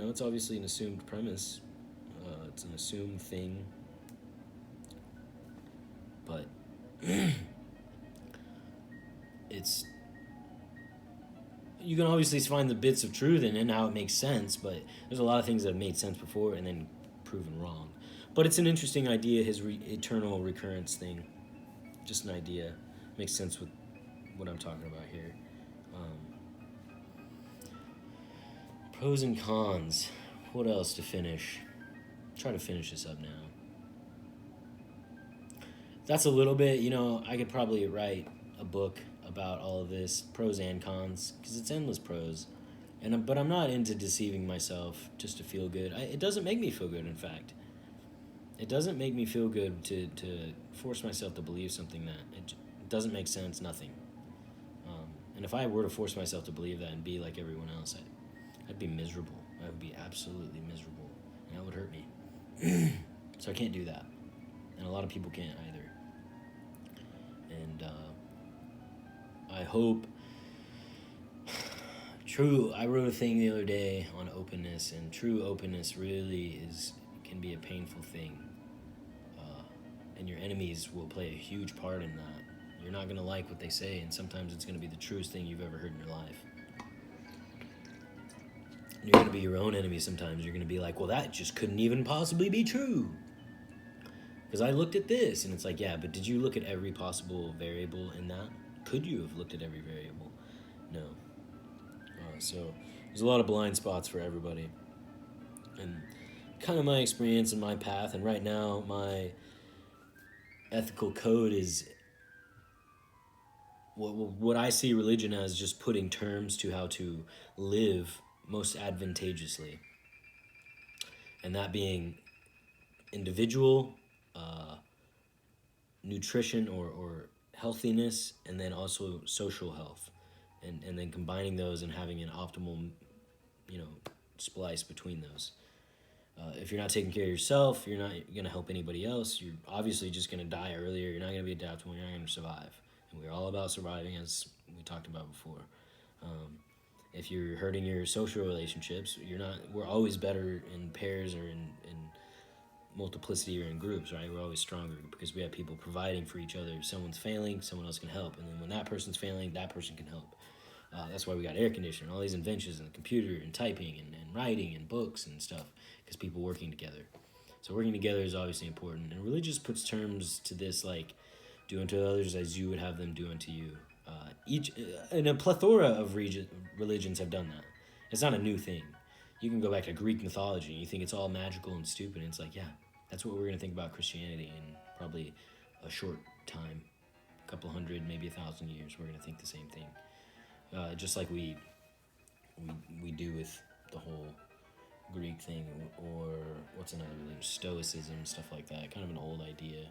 it's obviously an assumed premise. It's an assumed thing. But it's you can obviously find the bits of truth in it and how it makes sense, but there's a lot of things that have made sense before and then proven wrong. But it's an interesting idea, his eternal recurrence thing. Just an idea. Makes sense with what I'm talking about here. Pros and cons. What else to finish? Try to finish this up now. That's a little bit, I could probably write a book about all of this, pros and cons, because it's endless pros. But I'm not into deceiving myself just to feel good. It doesn't make me feel good, in fact. It doesn't make me feel good to force myself to believe something that it doesn't make sense, nothing. And if I were to force myself to believe that and be like everyone else, I'd be miserable. I would be absolutely miserable. And that would hurt me. So I can't do that. And a lot of people can't either. And I hope... I wrote a thing the other day on openness, and true openness really can be a painful thing. And your enemies will play a huge part in that. You're not going to like what they say, and sometimes it's going to be the truest thing you've ever heard in your life. You're going to be your own enemy sometimes. You're going to be like, well, that just couldn't even possibly be true. Because I looked at this, and it's like, yeah, but did you look at every possible variable in that? Could you have looked at every variable? No. So there's a lot of blind spots for everybody. And kind of my experience and my path, and right now my ethical code is what I see religion as, just putting terms to how to live most advantageously. And that being individual, nutrition or healthiness, and then also social health. And then combining those and having an optimal, splice between those. If you're not taking care of yourself, you're not going to help anybody else. You're obviously just going to die earlier. You're not going to be adaptable. You're not going to survive. And we're all about surviving, as we talked about before. If you're hurting your social relationships, we're always better in pairs or in multiplicity or in groups, right? We're always stronger because we have people providing for each other. If someone's failing, someone else can help. And then when that person's failing, that person can help. That's why we got air conditioning, all these inventions, and the computer, and typing, and writing, and books, and stuff, because people working together. So working together is obviously important. And religious puts terms to this, like, do unto others as you would have them do unto you. And a plethora of religions have done that. It's not a new thing. You can go back to Greek mythology, and you think it's all magical and stupid, and it's like, yeah, that's what we're going to think about Christianity in probably a short time, a couple hundred, maybe 1,000 years. We're going to think the same thing. Just like we do with the whole Greek thing, or what's another religion, Stoicism, stuff like that. Kind of an old idea.